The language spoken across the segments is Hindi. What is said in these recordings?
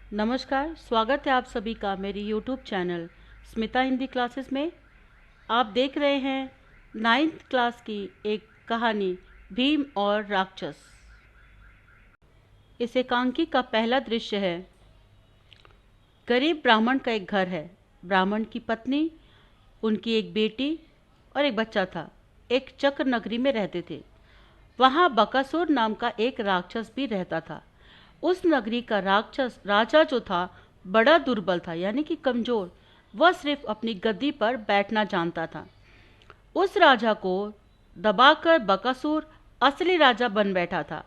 नमस्कार, स्वागत है आप सभी का मेरी YouTube channel Smita Hindi classes में। आप देख रहे हैं 9th क्लास की एक कहानी भीम और राक्षस। इस एकांकी का पहला दृश्य है। गरीब ब्राह्मण का एक घर है। ब्राह्मण की पत्नी, उनकी एक बेटी और एक बच्चा था। एक चक्र नगरी में रहते थे। वहाँ बकासुर नाम का एक राक्षस भी रहता था। उस नगरी का राक्षस राजा जो था बड़ा दुर्बल था, यानी कि कमजोर। वह सिर्फ अपनी गद्दी पर बैठना जानता था। उस राजा को दबाकर बकासुर असली राजा बन बैठा था।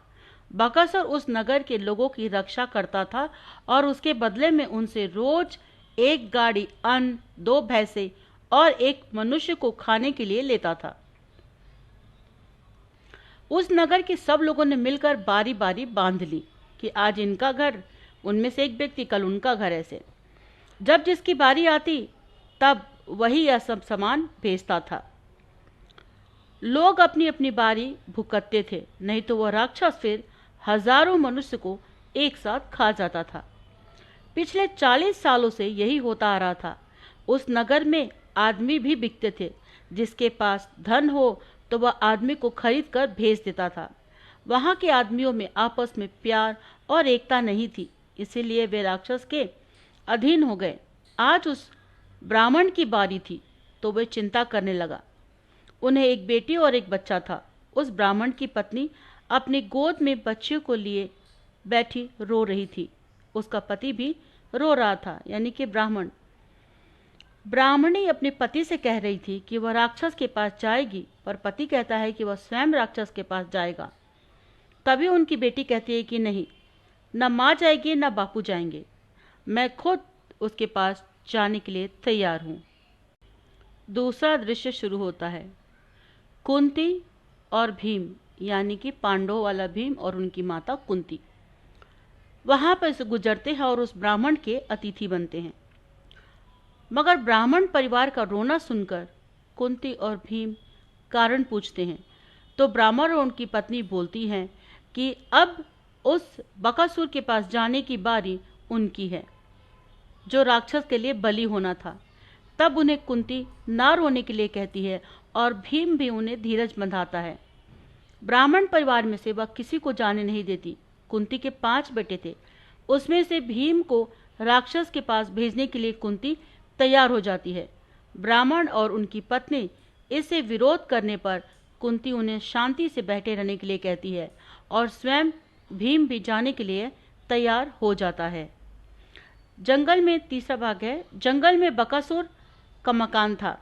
बकासुर उस नगर के लोगों की रक्षा करता था और उसके बदले में उनसे रोज एक गाड़ी अन्न, 2 भैंसे और एक मनुष्य को खाने के लिए लेता था। उस नगर के सब लोगों ने मिलकर बारी बारी बांध ली कि आज इनका घर, उनमें से एक व्यक्ति कल उनका घर। ऐसे जब जिसकी बारी आती तब वही यह सब सामान भेजता था। लोग अपनी अपनी बारी भुगतते थे, नहीं तो वह राक्षस फिर हजारों मनुष्य को एक साथ खा जाता था। पिछले 40 सालों से यही होता आ रहा था। उस नगर में आदमी भी बिकते थे। जिसके पास धन हो तो वह आदमी को खरीद कर भेज देता था। वहां के आदमियों में आपस में प्यार और एकता नहीं थी, इसीलिए वे राक्षस के अधीन हो गए। आज उस ब्राह्मण की बारी थी तो वे चिंता करने लगा। उन्हें एक बेटी और एक बच्चा था। उस ब्राह्मण की पत्नी अपनी गोद में बच्चे को लिए बैठी रो रही थी। उसका पति भी रो रहा था, यानी कि ब्राह्मणी अपने पति से कह रही थी कि वह राक्षस के पास जाएगी, पर पति कहता है कि वह स्वयं राक्षस के पास जाएगा। तभी उनकी बेटी कहती है कि नहीं, न माँ जाएगी न बापू जाएंगे, मैं खुद उसके पास जाने के लिए तैयार हूँ। दूसरा दृश्य शुरू होता है। कुंती और भीम, यानी कि पांडवों वाला भीम और उनकी माता कुंती वहां पर से गुजरते हैं और उस ब्राह्मण के अतिथि बनते हैं। मगर ब्राह्मण परिवार का रोना सुनकर कुंती और भीम कारण पूछते हैं, तो ब्राह्मण और उनकी पत्नी बोलती हैं कि अब उस बकासुर के पास जाने की बारी उनकी है, जो राक्षस के लिए बलि होना था। तब उन्हें कुंती ना रोने के लिए कहती है और भीम भी उन्हें धीरज बंधाता है। ब्राह्मण परिवार में से वह किसी को जाने नहीं देती। कुंती के 5 बेटे थे, उसमें से भीम को राक्षस के पास भेजने के लिए कुंती तैयार हो जाती है। ब्राह्मण और उनकी पत्नी इससे विरोध करने पर कुंती उन्हें शांति से बैठे रहने के लिए कहती है और स्वयं भीम भी जाने के लिए तैयार हो जाता है। जंगल में तीसरा भाग है। जंगल में बकासुर का मकान था।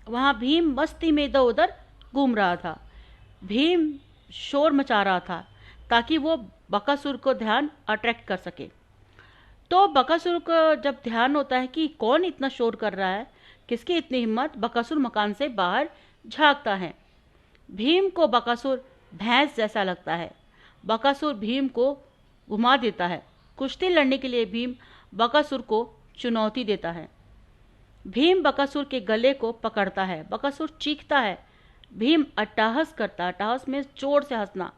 वहां भीम मस्ती में इधर उधर घूम रहा था। भीम शोर मचा रहा था ताकि वो बकासुर को ध्यान अट्रैक्ट कर सके। तो बकासुर को जब ध्यान होता है कि कौन इतना शोर कर रहा है, किसकी इतनी हिम्मत, बकासुर मकान से बाहर झांकता है। भीम को बकासुर भैंस जैसा लगता है। बकासुर भीम को घुमा देता है। कुश्ती लड़ने के लिए भीम बकासुर को चुनौती देता है। भीम बकासुर के गले को पकड़ता है। बकासुर चीखता है। भीम अट्टहास करता है, अट्टहास में जोर से हंसना।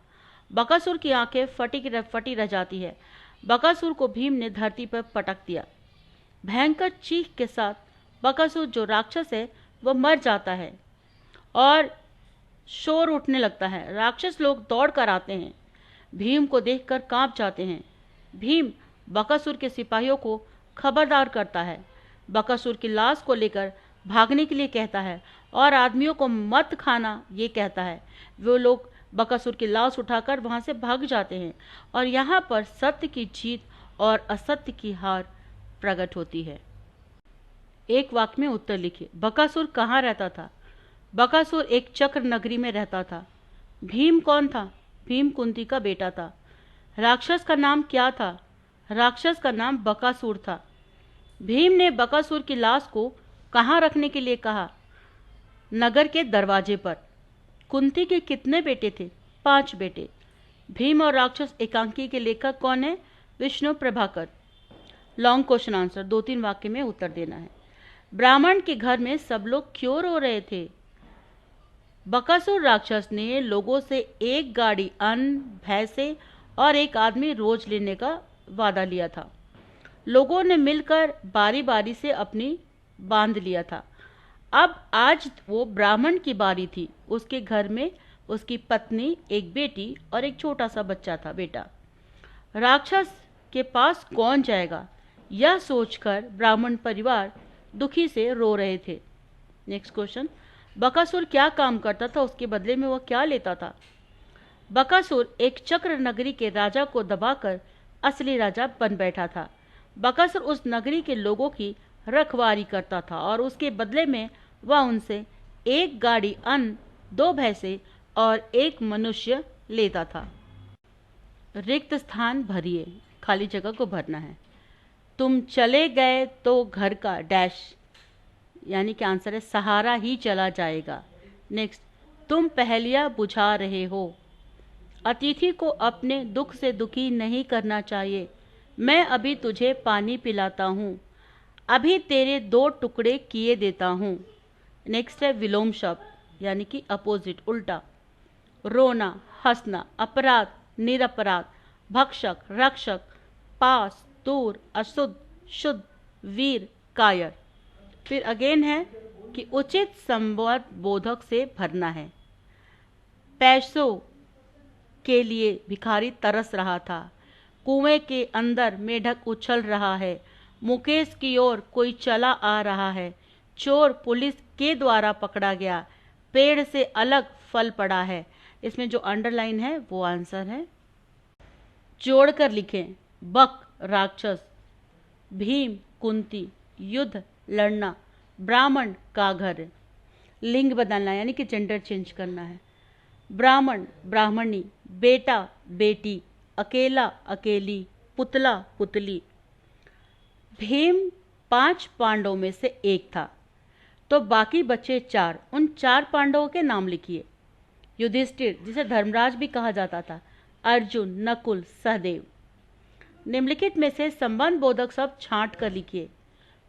बकासुर की आंखें फटी रह जाती है। बकासुर को भीम ने धरती पर पटक दिया। भयंकर चीख के साथ बकासुर जो राक्षस है वह मर जाता है और शोर उठने लगता है। राक्षस लोग दौड़ कर आते हैं, भीम को देखकर कांप जाते हैं। भीम बकासुर के सिपाहियों को खबरदार करता है। बकासुर की लाश को लेकर भागने के लिए कहता है और आदमियों को मत खाना ये कहता है। वो लोग बकासुर की लाश उठाकर वहां से भाग जाते हैं और यहाँ पर सत्य की जीत और असत्य की हार प्रकट होती है। एक वाक्य में उत्तर लिखिए। बकासुर कहाँ रहता था? बकासुर एक चक्र नगरी में रहता था। भीम कौन था? भीम कुंती का बेटा था। राक्षस का नाम क्या था? राक्षस का नाम बकासुर था। भीम ने बकासुर की लाश को कहाँ रखने के लिए कहा? नगर के दरवाजे पर। कुंती के कितने बेटे थे? 5 बेटे। भीम और राक्षस एकांकी के लेखक कौन है? Vishnu Prabhakar. Long question answer, 2-3 वाक्य में उत्तर देना है। ब्राह्मण के घर में सब लोग क्यों रो रहे थे? बकासुर राक्षस ने लोगों से एक गाड़ी अन्न, भैंसे और एक आदमी रोज लेने का वादा लिया था। लोगों ने मिलकर बारी बारी से अपनी बांध लिया था। अब आज वो ब्राह्मण की बारी थी। उसके घर में उसकी पत्नी, एक बेटी और एक छोटा सा बच्चा था, बेटा। राक्षस के पास कौन जाएगा, यह सोचकर ब्राह्मण परिवार दुखी से रो रहे थे। नेक्स्ट क्वेश्चन, बकासुर क्या काम करता था, उसके बदले में वह क्या लेता था? बकासुर एक चक्र नगरी के राजा को दबाकर असली राजा बन बैठा था। बकासुर उस नगरी के लोगों की रखवारी करता था और उसके बदले में वह उनसे एक गाड़ी अन्न, 2 भैंसे और 1 मनुष्य लेता था। रिक्त स्थान भरिए, खाली जगह को भरना है। तुम चले गए तो घर का डैश, यानी कि आंसर है सहारा ही चला जाएगा। नेक्स्ट, तुम पहेलियां बुझा रहे हो। अतिथि को अपने दुख से दुखी नहीं करना चाहिए। मैं अभी तुझे पानी पिलाता हूँ, अभी तेरे 2 टुकड़े किए देता हूँ। नेक्स्ट है विलोम शब्द, यानी कि अपोजिट, उल्टा। रोना, हंसना, अपराध, निरपराध, भक्षक, रक्षक, पास, दूर, अशुद्ध, शुद्ध, वीर, कायर। फिर अगेन है कि उचित संवाद बोधक से भरना है। पैसों के लिए भिखारी तरस रहा था। कुएं के अंदर मेढक उछल रहा है। मुकेश की ओर कोई चला आ रहा है। चोर पुलिस के द्वारा पकड़ा गया। पेड़ से अलग फल पड़ा है। इसमें जो अंडरलाइन है वो आंसर है। जोड़कर लिखें। बक राक्षस, भीम कुंती, युद्ध लड़ना, ब्राह्मण का घर। लिंग बदलना यानी कि जेंडर चेंज करना है। ब्राह्मण ब्राह्मणी, बेटा बेटी, अकेला अकेली, पुतला पुतली। भीम 5 पांडवों में से एक था, तो बाकी बचे 4। उन 4 पांडवों के नाम लिखिए। युधिष्ठिर, जिसे धर्मराज भी कहा जाता था, अर्जुन, नकुल, सहदेव। निम्नलिखित में से संबंध बोधक शब्द छांट कर लिखिए।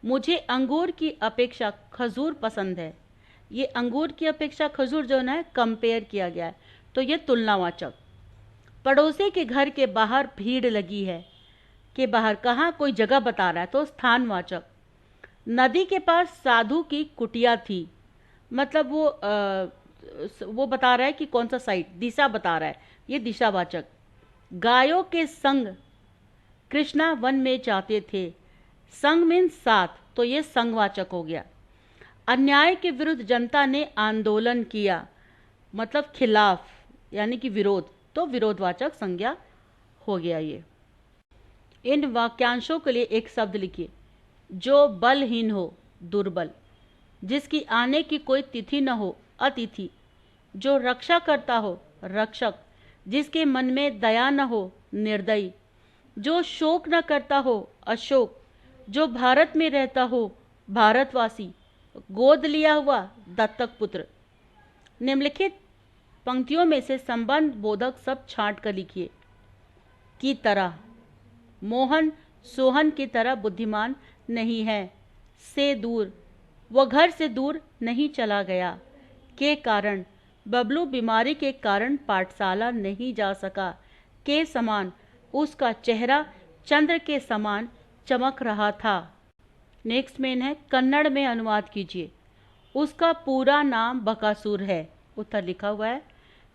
मुझे अंगूर की अपेक्षा खजूर पसंद है। ये अंगूर की अपेक्षा खजूर जो है कंपेयर किया गया है, तो ये तुलनावाचक। पड़ोसी के घर के बाहर भीड़ लगी है, के बाहर कहाँ कोई जगह बता रहा है, तो स्थानवाचक। नदी के पास साधु की कुटिया थी, मतलब वो बता रहा है कि कौन सा साइड, दिशा बता रहा है, ये दिशावाचक। गायों के संग कृष्णा वन में जाते थे। संग मीन्स साथ, तो ये संगवाचक हो गया। अन्याय के विरुद्ध जनता ने आंदोलन किया, मतलब खिलाफ यानी कि विरोध, तो विरोधवाचक संज्ञा हो गया ये। इन वाक्यांशों के लिए एक शब्द लिखिए। जो बलहीन हो, दुर्बल। जिसकी आने की कोई तिथि न हो, अतिथि। जो रक्षा करता हो, रक्षक। जिसके मन में दया न हो, निर्दयी। जो शोक न करता हो, अशोक। जो भारत में रहता हो, भारतवासी। गोद लिया हुआ, दत्तक पुत्र। निम्नलिखित पंक्तियों में से संबंध बोधक शब्द छांट कर लिखिए। की तरह, मोहन सोहन की तरह बुद्धिमान नहीं है। से दूर, वह घर से दूर नहीं चला गया। के कारण, बबलू बीमारी के कारण पाठशाला नहीं जा सका। के समान, उसका चेहरा चंद्र के समान चमक रहा था। नेक्स्ट मेन है कन्नड़ में अनुवाद कीजिए। उसका पूरा नाम बकासुर है, उत्तर लिखा हुआ है।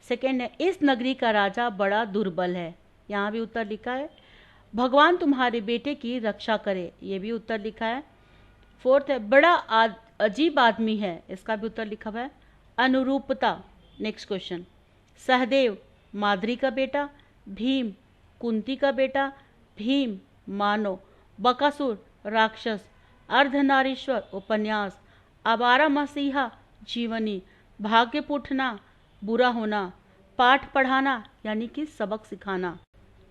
सेकेंड है इस नगरी का राजा बड़ा दुर्बल है, यहाँ भी उत्तर लिखा है। भगवान तुम्हारे बेटे की रक्षा करे, ये भी उत्तर लिखा है। फोर्थ है बड़ा अजीब आदमी है, इसका भी उत्तर लिखा हुआ है। अनुरूपता, नेक्स्ट क्वेश्चन। सहदेव माद्री का बेटा, भीम कुंती का बेटा, भीम मानो, बकासुर राक्षस, अर्धनारीश्वर उपन्यास, आवारा मसीहा जीवनी, भाग्य पूछना बुरा होना, पाठ पढ़ाना यानी कि सबक सिखाना।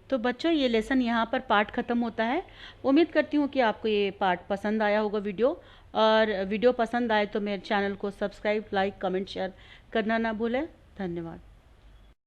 तो बच्चों ये लेसन यहाँ पर पाठ खत्म होता है। उम्मीद करती हूँ कि आपको ये पाठ पसंद आया होगा वीडियो, और वीडियो पसंद आए तो मेरे चैनल को सब्सक्राइब, लाइक, कमेंट, शेयर करना ना भूलें। धन्यवाद।